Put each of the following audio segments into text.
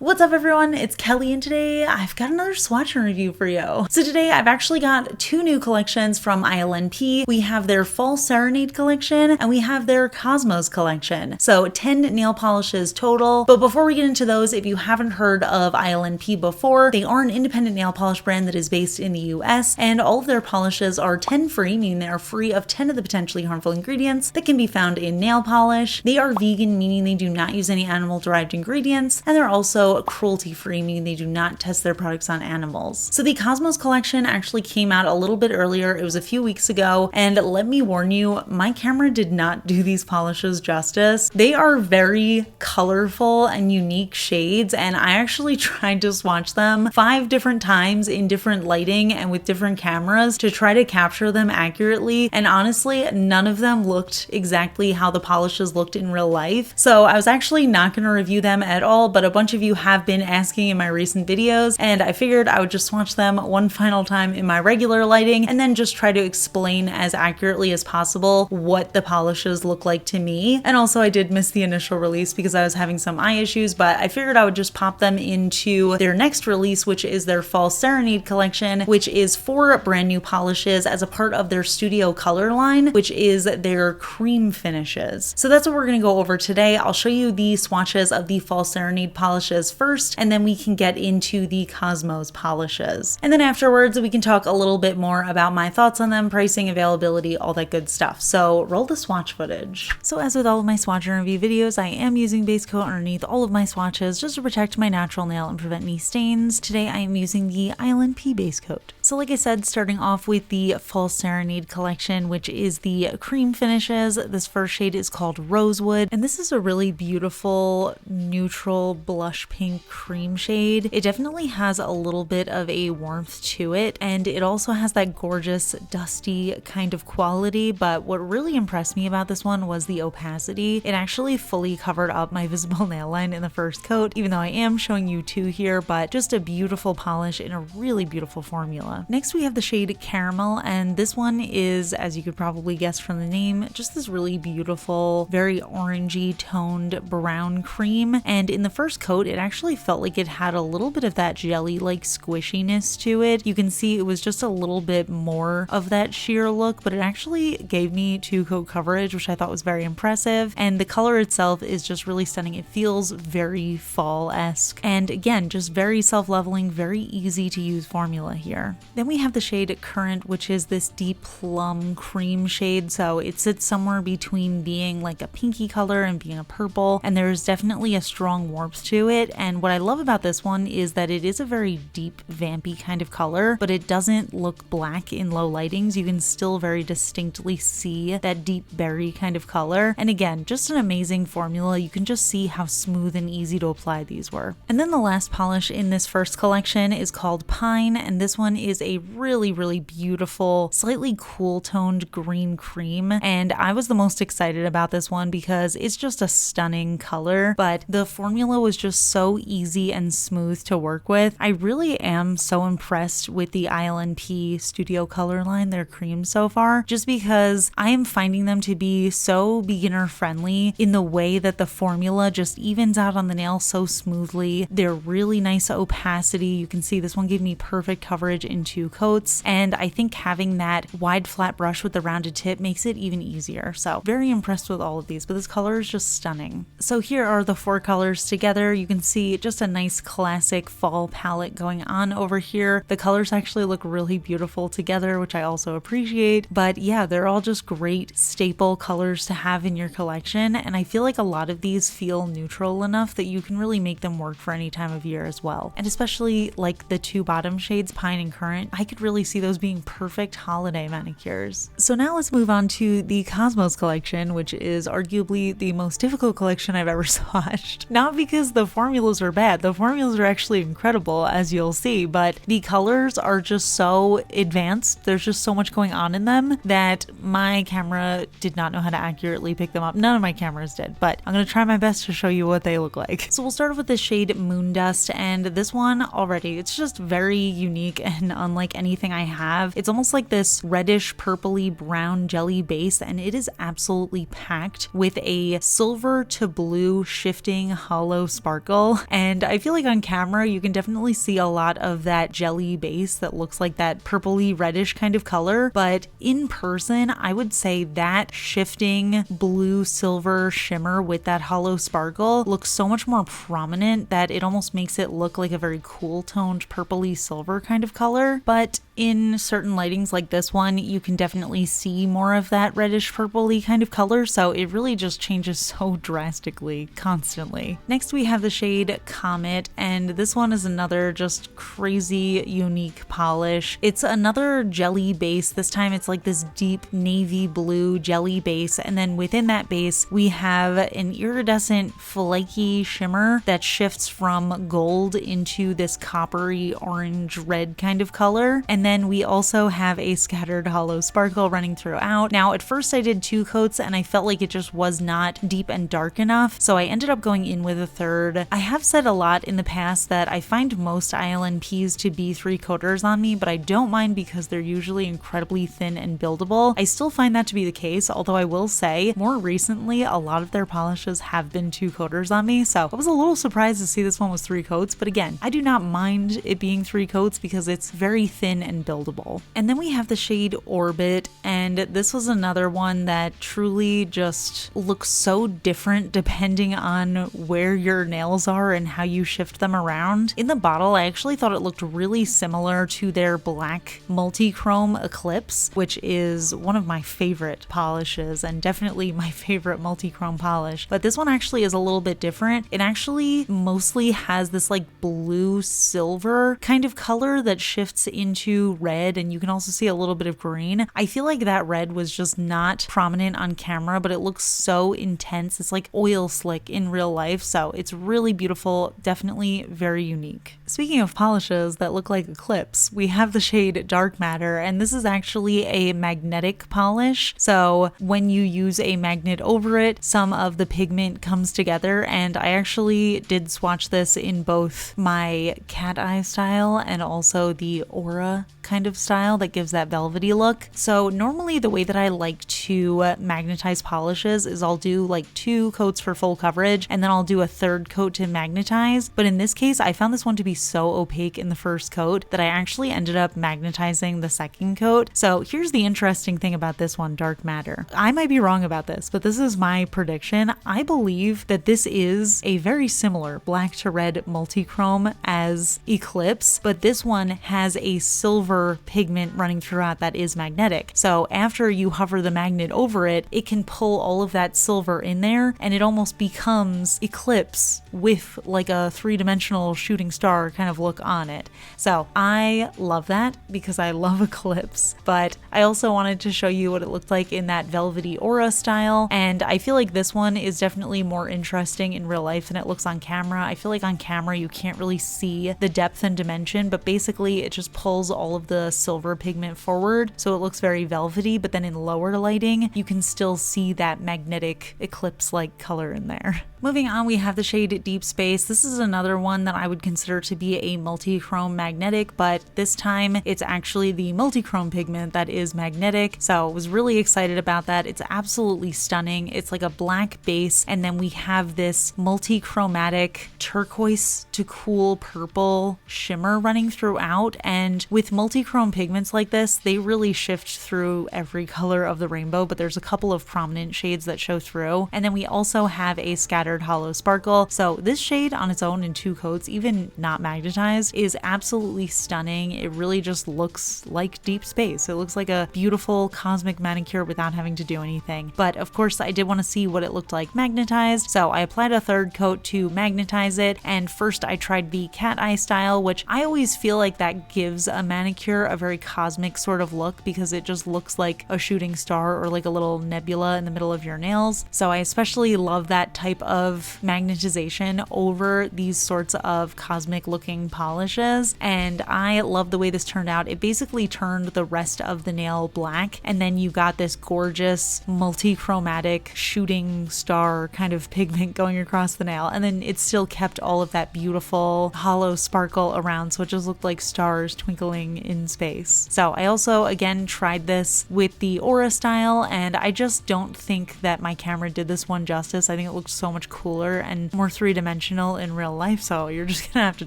What's up everyone, it's Kelly and today I've got another swatch review for you. So today I've actually got two new collections from ILNP. We have their Fall Serenade collection and we have their Cosmos collection. So 10 nail polishes total. But before we get into those, if you haven't heard of ILNP before, they are an independent nail polish brand that is based in the US, and all of their polishes are 10 free, meaning they are free of 10 of the potentially harmful ingredients that can be found in nail polish. They are vegan, meaning they do not use any animal derived ingredients, and they're also cruelty free, meaning they do not test their products on animals. So the Cosmos collection actually came out a little bit earlier. It was a few weeks ago, and let me warn you, my camera did not do these polishes justice. They are very colorful and unique shades, and I actually tried to swatch them 5 different times in different lighting and with different cameras to try to capture them accurately, and honestly none of them looked exactly how the polishes looked in real life. So I was actually not going to review them at all, but a bunch of you have been asking in my recent videos, and I figured I would just swatch them one final time in my regular lighting and then just try to explain as accurately as possible what the polishes look like to me. And also I did miss the initial release because I was having some eye issues, but I figured I would just pop them into their next release, which is their Fall Serenade collection, which is 4 brand new polishes as a part of their Studio Color line, which is their cream finishes. So that's what we're going to go over today. I'll show you the swatches of the Fall Serenade polishes first, and then we can get into the Cosmos polishes. And then afterwards, we can talk a little bit more about my thoughts on them, pricing, availability, all that good stuff. So roll the swatch footage. So as with all of my swatch and review videos, I am using base coat underneath all of my swatches just to protect my natural nail and prevent any stains. Today I am using the ILNP base coat. So like I said, starting off with the Fall Serenade collection, which is the cream finishes. This first shade is called Rosewood, and this is a really beautiful neutral blush pink cream shade. It definitely has a little bit of a warmth to it, and it also has that gorgeous dusty kind of quality, but what really impressed me about this one was the opacity. It actually fully covered up my visible nail line in the first coat, even though I am showing you 2 here, but just a beautiful polish in a really beautiful formula. Next we have the shade Caramel, and this one is, as you could probably guess from the name, just this really beautiful, very orangey toned brown cream, and in the first coat it actually felt like it had a little bit of that jelly-like squishiness to it. You can see it was just a little bit more of that sheer look, but it actually gave me 2 coat coverage, which I thought was very impressive, and the color itself is just really stunning. It feels very fall-esque, and again, just very self-leveling, very easy to use formula here. Then we have the shade Currant, which is this deep plum cream shade, so it sits somewhere between being like a pinky color and being a purple, and there's definitely a strong warmth to it. And what I love about this one is that it is a very deep vampy kind of color, but it doesn't look black in low lightings. You can still very distinctly see that deep berry kind of color, and again, just an amazing formula. You can just see how smooth and easy to apply these were. And then the last polish in this first collection is called Pine, and this one is a really beautiful, slightly cool toned green cream, and I was the most excited about this one because it's just a stunning color, but the formula was just so easy and smooth to work with. I really am so impressed with the ILNP Studio Color line, their creams so far, just because I am finding them to be so beginner friendly in the way that the formula just evens out on the nail so smoothly. They're really nice opacity. You can see this one gave me perfect coverage in 2 coats, and I think having that wide flat brush with the rounded tip makes it even easier. So very impressed with all of these, but this color is just stunning. So here are the 4 colors together. You can see just a nice classic fall palette going on over here. The colors actually look really beautiful together, which I also appreciate, but yeah, they're all just great staple colors to have in your collection, and I feel like a lot of these feel neutral enough that you can really make them work for any time of year as well. And especially like the 2 bottom shades, Pine and Currant, I could really see those being perfect holiday manicures. So now let's move on to the Cosmos collection, which is arguably the most difficult collection I've ever swatched. Not because the formulas are bad, the formulas are actually incredible, as you'll see, but the colors are just so advanced. There's just so much going on in them that my camera did not know how to accurately pick them up. None of my cameras did, but I'm gonna try my best to show you what they look like. So we'll start off with the shade Moondust, and this one already, it's just very unique and unlike anything I have. It's almost like this reddish purpley brown jelly base, and it is absolutely packed with a silver to blue shifting hollow sparkle. sparkle. And I feel like on camera, you can definitely see a lot of that jelly base that looks like that purpley reddish kind of color. But in person, I would say that shifting blue silver shimmer with that hollow sparkle looks so much more prominent that it almost makes it look like a very cool toned purpley silver kind of color. But in certain lightings like this one, you can definitely see more of that reddish purpley kind of color, so it really just changes so drastically constantly. Next we have the shade Comet, and this one is another just crazy unique polish. It's another jelly base. This time it's like this deep navy blue jelly base, and then within that base we have an iridescent flaky shimmer that shifts from gold into this coppery orange red kind of color. And then we also have a scattered hollow sparkle running throughout. Now at first I did 2 coats and I felt like it just was not deep and dark enough, so I ended up going in with a third. I have said a lot in the past that I find most ILNPs to be 3-coaters on me, but I don't mind because they're usually incredibly thin and buildable. I still find that to be the case, although I will say more recently a lot of their polishes have been 2-coaters on me, so I was a little surprised to see this one was 3 coats, but again, I do not mind it being 3 coats because it's very thin and buildable. And then we have the shade Orbit, and this was another one that truly just looks so different depending on where your nails are and how you shift them around. In the bottle, I actually thought it looked really similar to their black multichrome Eclipse, which is one of my favorite polishes and definitely my favorite multichrome polish. But this one actually is a little bit different. It actually mostly has this like blue silver kind of color that shifts into red, and you can also see a little bit of green. I feel like that red was just not prominent on camera, but it looks so intense. It's like oil slick in real life, so it's really beautiful, definitely very unique. Speaking of polishes that look like Eclipse, we have the shade Dark Matter, and this is actually a magnetic polish. So when you use a magnet over it, some of the pigment comes together, and I actually did swatch this in both my cat eye style and also the aura kind of style that gives that velvety look. So normally the way that I like to magnetize polishes is I'll do like 2 coats for full coverage and then I'll do a 3rd coat to magnetize. But in this case, I found this one to be so opaque in the 1st coat that I actually ended up magnetizing the 2nd coat. So here's the interesting thing about this one, Dark Matter. I might be wrong about this, but this is my prediction. I believe that this is a very similar black to red multichrome as Eclipse, but this one has a silver pigment running throughout that is magnetic. So after you hover the magnet over it, it can pull all of that silver in there and it almost becomes Eclipse with like a 3-dimensional shooting star kind of look on it. So I love that because I love Eclipse, but I also wanted to show you what it looked like in that velvety aura style, and I feel like this one is definitely more interesting in real life than it looks on camera. I feel like on camera you can't really see the depth and dimension, but basically it just pulls all of the silver pigment forward, so it looks very velvety, but then in lower lighting you can still see that magnetic Eclipse-like color in there. Moving on, we have the shade Deep Space. This is another one that I would consider to be a multichrome magnetic, but this time it's actually the multichrome pigment that is magnetic, so I was really excited about that. It's absolutely stunning. It's like a black base, and then we have this multichromatic turquoise to cool purple shimmer running throughout, and with multichrome pigments like this, they really shift through every color of the rainbow, but there's a couple of prominent shades that show through. And then we also have a scattered hollow sparkle. So this shade on its own in 2 coats, even not magnetized, is absolutely stunning. It really just looks like Deep Space. It looks like a beautiful cosmic manicure without having to do anything. But of course I did want to see what it looked like magnetized, so I applied a 3rd coat to magnetize it. And first I tried the cat eye style, which I always feel like that gives a manicure a very cosmic sort of look because it just looks like a shooting star or like a little nebula in the middle of your nails. So I especially love that type of magnetization over these sorts of cosmic looking polishes, and I love the way this turned out. It basically turned the rest of the nail black, and then you got this gorgeous multi-chromatic shooting star kind of pigment going across the nail, and then it still kept all of that beautiful hollow sparkle around, so it just looked like stars twinkling in space. So I also, again, tried this with the Aura style, and I just don't think that my camera did this one justice. I think it looks so much cooler and more three-dimensional in real life, so you're just gonna have to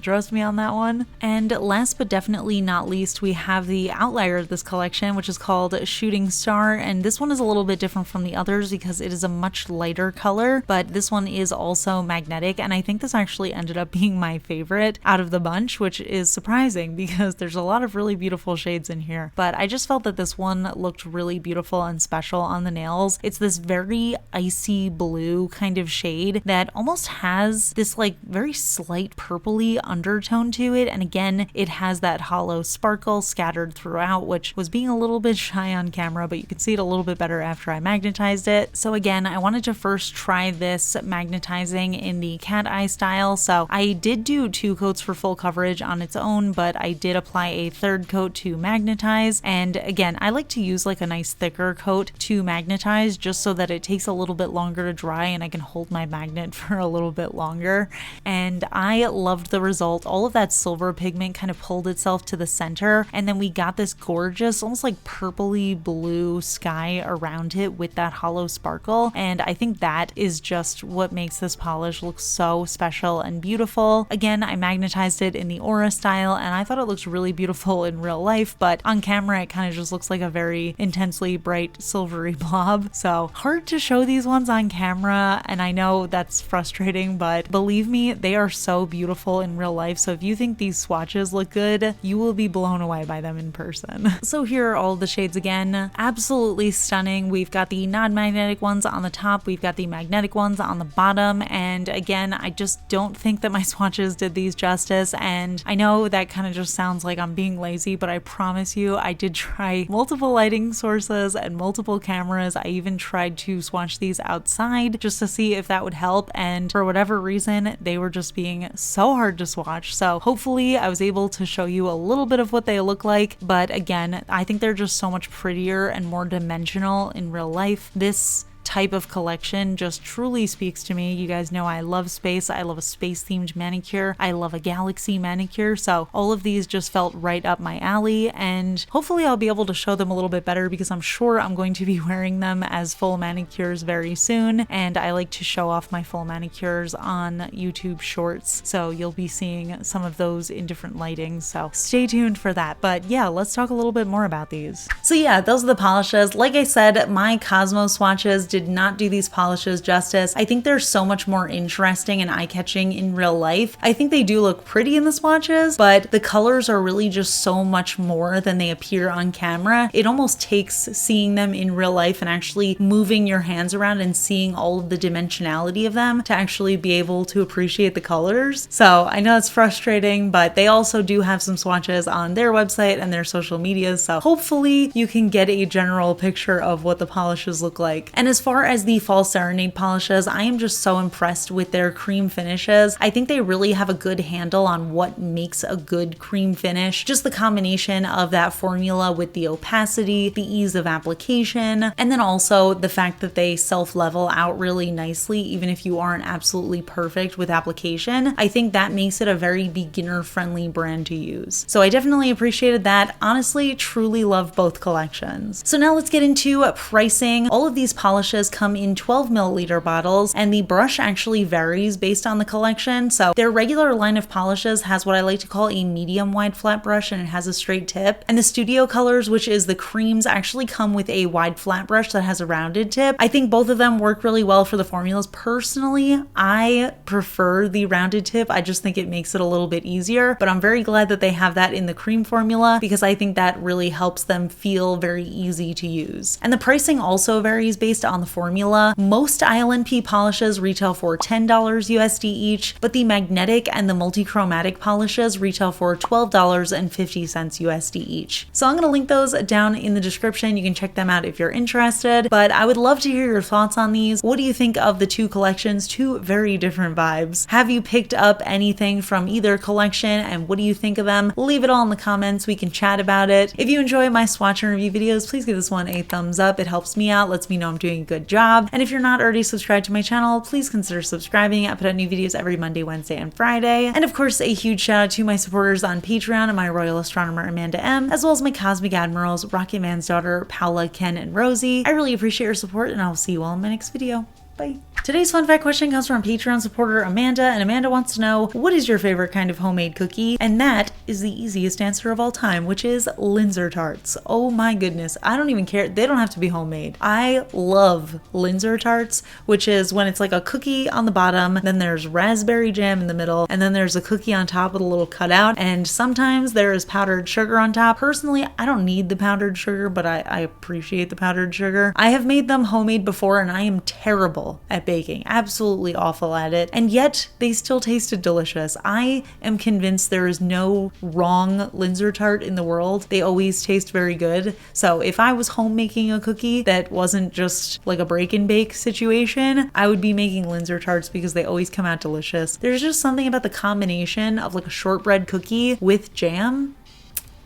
trust me on that one. And last but definitely not least, we have the outlier of this collection, which is called Shooting Star, and this one is a little bit different from the others because it is a much lighter color, but this one is also magnetic, and I think this actually ended up being my favorite out of the bunch, which is surprising because there's a lot of really beautiful shades in here. But I just felt that this one looked really beautiful and special on the nails. It's this very icy blue kind of shade that almost has this like very slight purpley undertone to it, and again, it has that hollow sparkle scattered throughout, which was being a little bit shy on camera, but you can see it a little bit better after I magnetized it. So again, I wanted to first try this magnetizing in the cat eye style, so I did do 2 coats for full coverage on its own, but I did apply a 3rd coat to magnetize, and again, I like to use like a nice thicker coat to magnetize just so that it takes a little bit longer to dry and I can hold my magnet for a little bit longer. And I loved the result. All of that silver pigment kind of pulled itself to the center, and then we got this gorgeous almost like purpley blue sky around it with that hollow sparkle, and I think that is just what makes this polish look so special and beautiful. Again, I magnetized it in the Aura style, and I thought it looks really beautiful in real life, but on camera it kind of just looks like a very intensely bright silvery blob. So hard to show these ones on camera, and I know that's frustrating, but believe me, they are so beautiful in real life. So if you think these swatches look good, you will be blown away by them in person. So here are all the shades again. Absolutely stunning. We've got the non-magnetic ones on the top, we've got the magnetic ones on the bottom, and again, I just don't think that my swatches did these justice, and I know that kind of just sounds like I'm being lazy, but I promise you I did try multiple lighting sources and multiple cameras. I even tried to swatch these outside just to see if that would help, and for whatever reason they were just being so hard to swatch. So hopefully I was able to show you a little bit of what they look like, but again, I think they're just so much prettier and more dimensional in real life. This type of collection just truly speaks to me. You guys know I love space. I love a space themed manicure. I love a galaxy manicure. So all of these just felt right up my alley, and hopefully I'll be able to show them a little bit better because I'm sure I'm going to be wearing them as full manicures very soon, and I like to show off my full manicures on YouTube shorts, so you'll be seeing some of those in different lightings, so stay tuned for that. But yeah, let's talk a little bit more about these. So yeah, those are the polishes. Like I said, my Cosmos swatches did not do these polishes justice. I think they're so much more interesting and eye-catching in real life. I think they do look pretty in the swatches, but the colors are really just so much more than they appear on camera. It almost takes seeing them in real life and actually moving your hands around and seeing all of the dimensionality of them to actually be able to appreciate the colors. So I know it's frustrating, but they also do have some swatches on their website and their social medias, so hopefully you can get a general picture of what the polishes look like. And as far as the Fall Serenade polishes, I am just so impressed with their cream finishes. I think they really have a good handle on what makes a good cream finish. Just the combination of that formula with the opacity, the ease of application, and then also the fact that they self-level out really nicely even if you aren't absolutely perfect with application. I think that makes it a very beginner-friendly brand to use. So I definitely appreciated that. Honestly, truly love both collections. So now let's get into pricing. All of these polishes come in 12 milliliter bottles, and the brush actually varies based on the collection. So their regular line of polishes has what I like to call a medium wide flat brush, and it has a straight tip. And the Studio Colors, which is the creams, actually come with a wide flat brush that has a rounded tip. I think both of them work really well for the formulas. Personally, I prefer the rounded tip. I just think it makes it a little bit easier, but I'm very glad that they have that in the cream formula because I think that really helps them feel very easy to use. And the pricing also varies based on the formula. Most ILNP polishes retail for $10 USD each, but the magnetic and the multichromatic polishes retail for $12.50 USD each. So I'm going to link those down in the description. You can check them out if you're interested, but I would love to hear your thoughts on these. What do you think of the two collections? Two very different vibes. Have you picked up anything from either collection, and what do you think of them? Leave it all in the comments. We can chat about it. If you enjoy my swatch and review videos, please give this one a thumbs up. It helps me out, lets me know I'm doing a good good job. And if you're not already subscribed to my channel, please consider subscribing. I put out new videos every Monday, Wednesday, and Friday. And of course, a huge shout out to my supporters on Patreon and my royal astronomer Amanda M, as well as my cosmic admirals Rocky Man's daughter Paula, Ken, and Rosie. I really appreciate your support, and I'll see you all in my next video. Bye. Today's fun fact question comes from Patreon supporter Amanda, and Amanda wants to know, what is your favorite kind of homemade cookie? And that is the easiest answer of all time, which is Linzer tarts. Oh my goodness, I don't even care. They don't have to be homemade. I love Linzer tarts, which is when it's like a cookie on the bottom, then there's raspberry jam in the middle, and then there's a cookie on top with a little cutout, and sometimes there is powdered sugar on top. Personally, I don't need the powdered sugar, but I appreciate the powdered sugar. I have made them homemade before, and I am terrible at baking, absolutely awful at it, and yet they still tasted delicious. I am convinced there is no wrong Linzer tart in the world. They always taste very good. So if I was home making a cookie that wasn't just like a break and bake situation, I would be making Linzer tarts because they always come out delicious. There's just something about the combination of like a shortbread cookie with jam.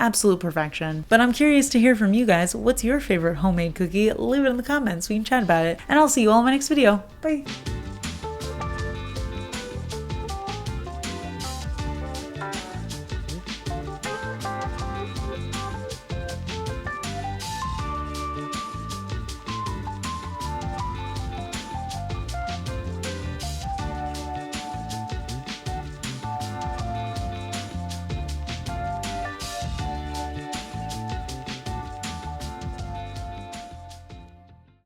Absolute perfection. But I'm curious to hear from you guys. What's your favorite homemade cookie? Leave it in the comments. We can chat about it. And I'll see you all in my next video. Bye.